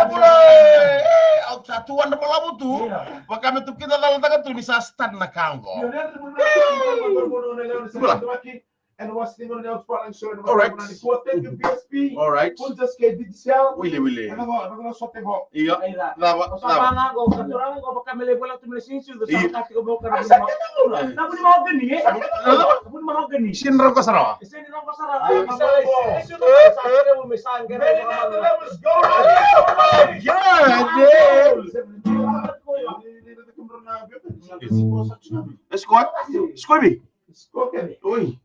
Pula. Aku satuan nama lamu tuh. Maka betul kita lalu tangan tuh bisa stand na kanggo. En was tinggal di outsparing show en Alright. thank you PSP. Alright. Pun just kayak digital. Willy. Ano ko sote ko. Iya. Lava. Sama ko katurangan ko baka mele bola tu melesinsu do Iya. sa kati ko mo Ay, karang. sakit na ulo. Napo ni mo gani eh? Napo ni mo gani? Sinro ka sarawa. Isa ni nang kasara. Ay, Isa mababo. isa sa kare mo misan kare. Ready now, let's go. Squad? Squad. Okay. Oi.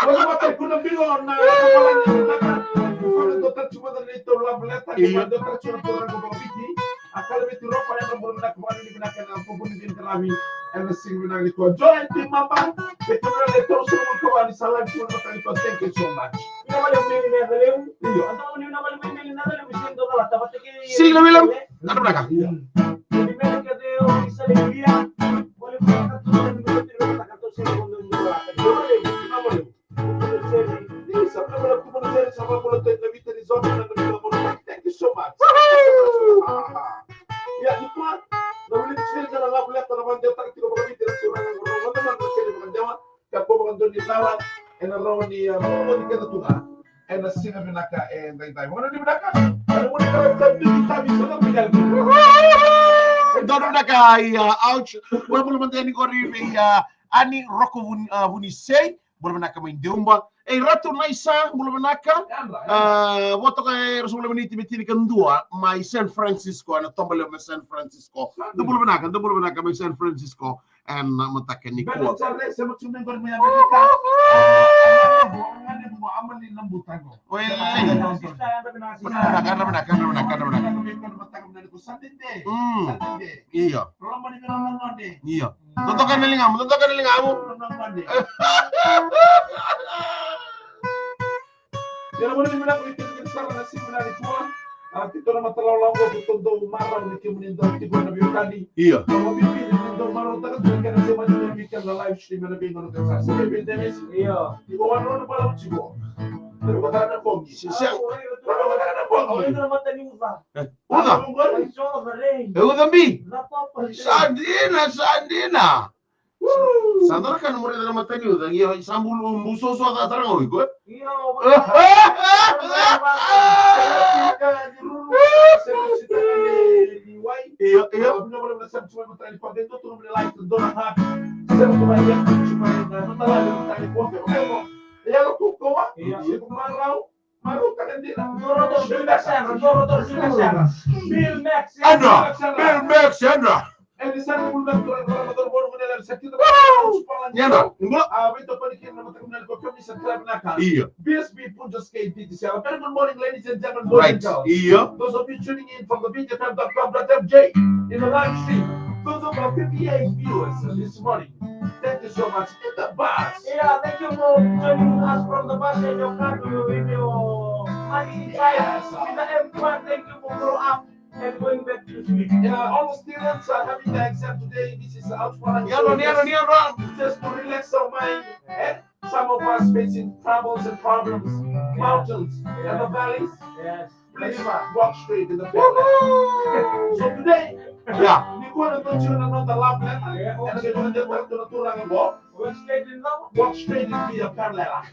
Wala ba tayo kung nabilon na kapalan niya na kung dokter cuma dari itu lah belata Iya. dokter cuma turun ke bawah biji akal itu roh pada yang belum nak kembali digunakan apapun yang kami yang sing binang itu join tim apa betul lah itu semua kembali salah cuma tadi itu thank you so much Ina ba yung mele na dalem? Iyo. Anto ni na ba yung mele na dalem bisin do kala dapat ki. Sila bilang. Ano ba ka? iya Di mele ka de o isa le dia. Boleh buat ka tu ni ko tiro ka ka to sa mundo ni wala. boleh kita boleh ini sampai malam tu mana saya sama malam tu nabi tadi zona dan nabi malam thank you so much ya itu lah nabi itu saya jangan boleh tanam dia tak kita boleh tidak surang orang mana mana saya bukan jawa kau bukan tuh di sawah roh ni mau di kita tuh sini binaka tai mana di binaka ada mau di kita bisa tak pindah Dono na kaya ouch. Wala mo naman tayo ni Corey ya ani Rocco Vunisei. Wala man naka may diumba. Ratu na isa, wala man naka. Wato kay Rasul Maniti mitini kandua, may San Francisco, ano tombalo may San Francisco. Dubulo man naka may San Francisco and mataka ni Betul, Kuwa. saya sama cuma orang yang Amerika. Buangannya mau aman di lembutan kok. Well, Sista Ano man naka. Iya. Iya. Tontokan na linga mo. Jangan boleh bilang itu sekarang nasi menarik tua. Kita nama terlalu lama untuk marah untuk menindal tiga nabi tadi. Iya. Kalau bibi menindal marah tak kan kita nasi macam yang bikin live stream nabi ngono kan. Saya bibi demes. Iyo. Ibu warna malam cibo. Terus ada bongi. Siya. Ada Oh, bongi. ito naman tani mo ba? Uda. Ay, sobrang. Udambi. Napapal. Sandina. Sadar kan mo rin naman tayo. Iya, sambulu muso so ata tarang oy ko. Iyo. Iya. Bill Max. Bill Max Sandra. Nyana. Mbak. Iya. BSB pun just came to say, very good morning, ladies and gentlemen, boys Right. and girls. Iya. Those of you tuning in from the BJFM.com.mj in the live stream, those of our 58 viewers this morning, thank you so much. In the bus. Yeah, thank you for joining us from the bus and your car with your money inside. With the M1, thank you for growing up and going back to sleep. All the students are having the exam today. This is Outspring. Nyano. Just to relax our mind. And some of us facing troubles and problems, mountains and the valleys. Yes. Please walk straight in the path. So today, Yeah. we going to touch you another love letter. And we're going to talk to the Turang walk. We're straight in love. Walk straight into your parallel.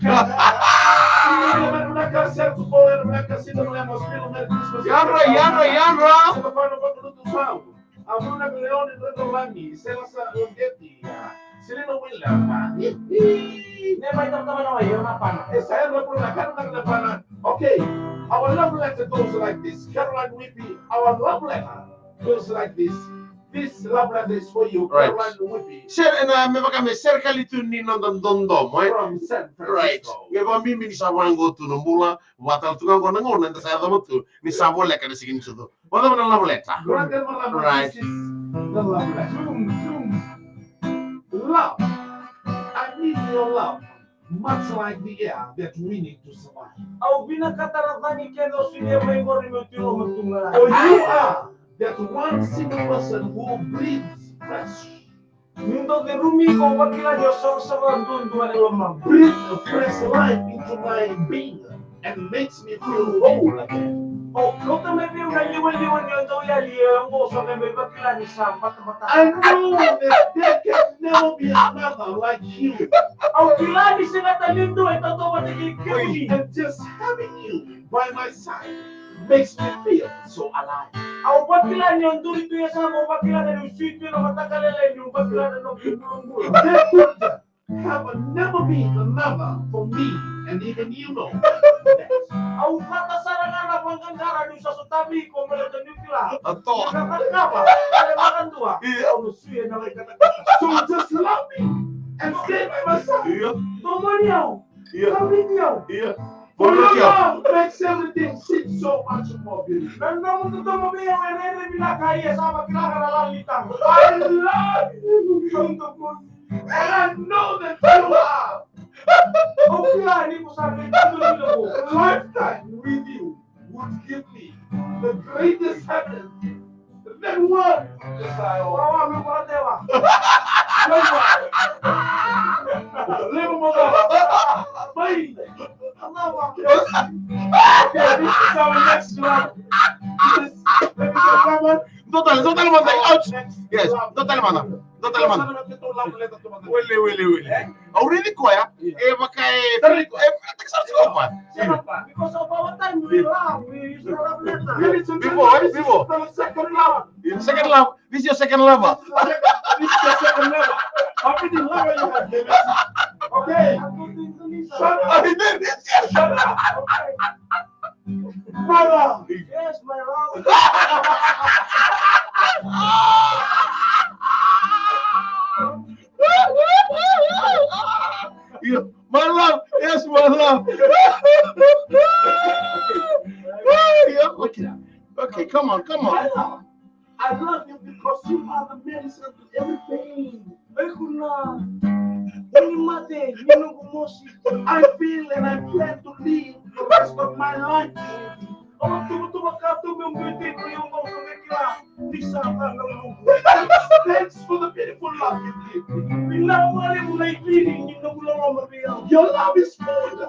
Yanra. Amuna Leon in Red Langi, Selasa Ungetti, Selena Willa. Never ito naman ako yun, napano. Okay, our love letter goes like this. Caroline Whippy, our love letter goes like this. This love letter is for you, Right. Caroline Whippy, Sir, me baka me cerca li tu ni non dondom, eh? from San Right. Francisco. Nga ba mimi ni sabang go tu no mula, watal tu ngon ngon nta sa damo tu ni sabo leka ni sigin tu. Wala man love letter. Grande love letter, Right. this is the love letter. Love. I need your love, much like the air that we need to survive. Au binakataratan ni Keno Sinia may mo rin mo tiro magtungalan. For you are that one single person who breathes fresh. Mundo de rumi ko wakila Diyos sa mga dundun ng lamang. Breathe a fresh life into my being. and makes me feel whole again. Oh, kau tu maybe udah liwan-liwan yang tahu ya dia mau sampai berbakilan di sampah tempat. I know that there can never be another like you. Oh, kila di sini tadi tu itu tahu apa jadi kini. And just having you by my side makes me feel so alive. Oh, bakilan yang tu itu ya sama bakilan dari situ nama tak kalah lagi bakilan dari nombor. There could have never been another for me, and even you know that. Au kata sarangan apa cara di sasutabi kau melihat di film. Atau Kata apa? Ada makan tua. Iya. Oh, suya nama kata-kata. So just love me and stay by my side. iya, Tomaniau. iya, Tomaniau. iya. For Boleh your ya. love makes everything seem so much more beautiful. Dan kamu tuh tomaniau yang bila kaya sama kira kira litang. I love you, and I know that you are. Oh, kira ini pusat itu dulu. A lifetime with you would give me the greatest happiness that one desire. Orang ambil para dewa. Live mother. Bye. Kenapa? Okay, this is our next love. This, let me get one. Total mana? Ouch. Yes, total mana? Total mana? Wili. Already ko ya? Pakai tekstur apa? Siapa? Because of our time we love, we used to love letter. Before. Second love. Second love. This is your second love. This is your second love. How many love you have given? Okay. Aku tuh Indonesia. Shut up. Shut up. Okay. Brother. Yes, my love. Yeah, my love. Yes, my love. Yeah, okay, come on. My love. I love you because you are the medicine to everything. Ekuna. Ini mate, minum emosi. I feel and I plan to live the rest of my life. Oh, tuh kata membuat yang mau kira bisa kan Thanks for the beautiful love you give me. Bila mulai feeling ini bulan nomor dia. Your love is food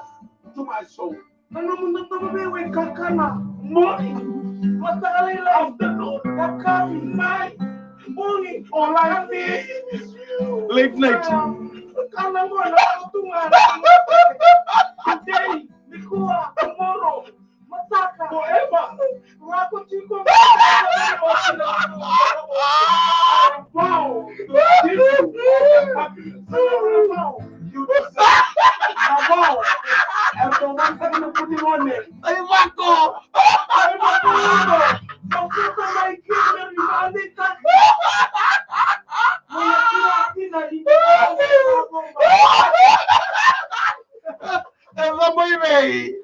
to my soul. Ano mo nang tababe kakana? Morning, Mata kalila. afternoon, Kakami. night. Morning. All I need is you. Late night. Kana mo na tunga. Today, Nikua, tomorrow, Mataka, Forever. Wako chiko. Wow. To give you all the happiness you deserve. Wow. And the one thing you put it on it. Ay, Marco! Eva muy bem!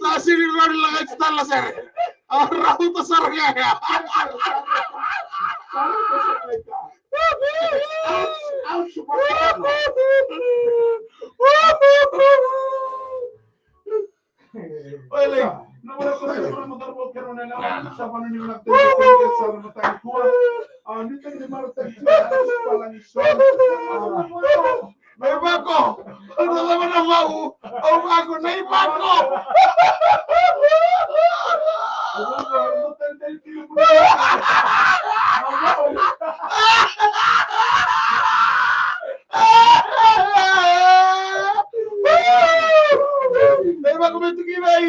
Sa sini rin lang ang stala, sir. Ang rauta sa rangaya. May bako! Ano naman ang mau? Ang bako na yung bako! May bako may tukinay!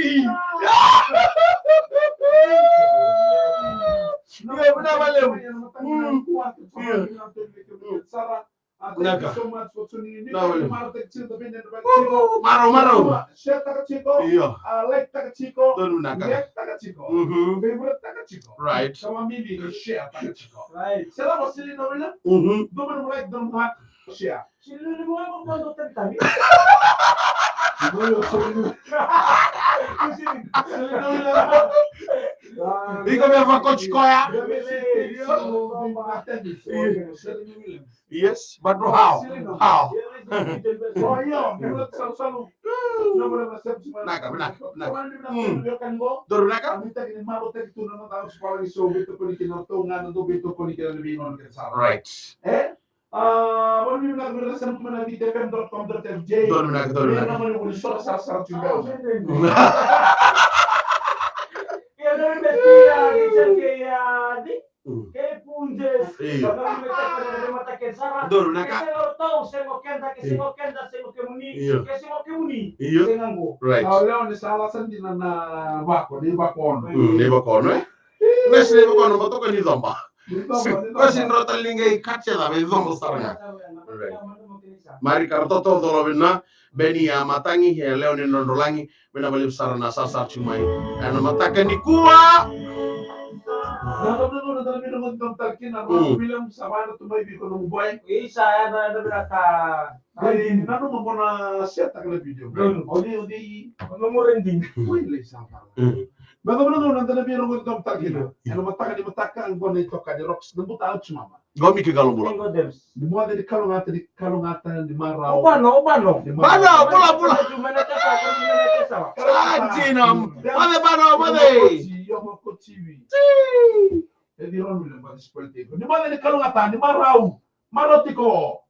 Hindi mo na malam. Thank you so much for tuning in. No, Maro. Share taka chico. Iyo. Like taka chico. Doon na ka. Like taka chico. Mhm. Favorite taka chico. Right. Kama mimi ni share taka chico. Right. Sila mo sili na wala. Mhm. Doon mo like doon mo share. Sino mo ang magpapatay? Ikaw may mga coach ko ya? Yes, but how? How? Oh iya, kita selalu nomor resepsi mana? Benar. Kawan di mana biarkan go? Dor naka? Kami tak ini malu tak itu nama tahu sekolah di so betul pun kita tungan untuk betul pun kita lebih non kita salah. Right. Baru di mana resepsi mana di tpm.com.fj. Dor naka. Namanya boleh salah juga. Ya dari bestia bisa kayak di kayak punjes. Iya. Kalau kita pada mata kesara. Dor naka. Saya tahu saya mau kenda saya mau kemuni. Iya. Saya mau kemuni. Iya. Saya nganggo. Right. Kalau Leon di salah sendiri nana bako di bakon. Neba kono eh? Nes neba kono bato kan di zomba. Kasi rotal lingay kache da be zomba saranga. Mari kartoto dolo bina beni ya matangi ya leoni nondolangi bena bali sarana sasar chumai. Ana mataka ni kuwa. Nada dalam minum untuk talkin aku bilang sama ada tuh bayi kalau mau buat. Isa ada berapa? Jadi nanu mau pernah set tak video. Odi Nomor rending. Wih sama. Bagaimana nanti nabi nunggu untuk talkin. Kalau mataka di mataka ang boleh toka di rocks dan buta out cuma. Gomi ke galon bola. Di mua dari kalau ngata di marau. Obano. Bala bola. Gimana cara? Ajinam. Made. Yo ko TV. Jadi orang bilang pada seperti itu. Di mana di kalau ngata di marau. Marau tiko.